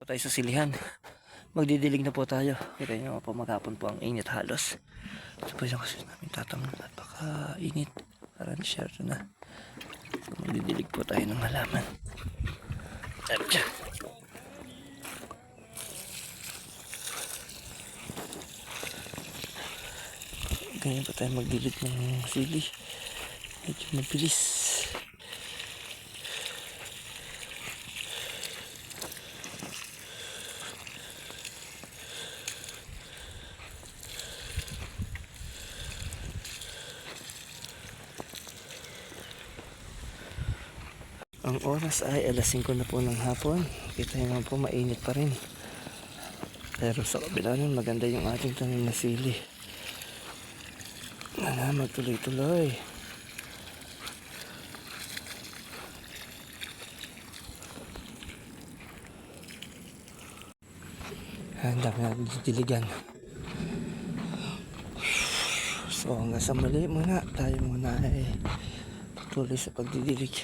Tayo sa silihan. Magdidilig na po tayo. Kita nyo po maghapon po ang init halos. Ito po yung kasi namin tatamnan. Napaka-init. Parang share na. So, magdidilig po tayo ng halaman. Tadya. Ganyan pa tayo magdilig ng sili. Medyo mabilis. Ang oras ay alas 5 na po ng hapon. Kita nyo naman po mainit pa rin. Pero sa kabila nun maganda yung ating tanim na sili. Magtuloy-tuloy. Ang dami natin diligan. So hanggang sa muli muna. Tayo muna ay tuloy sa pagdidilig.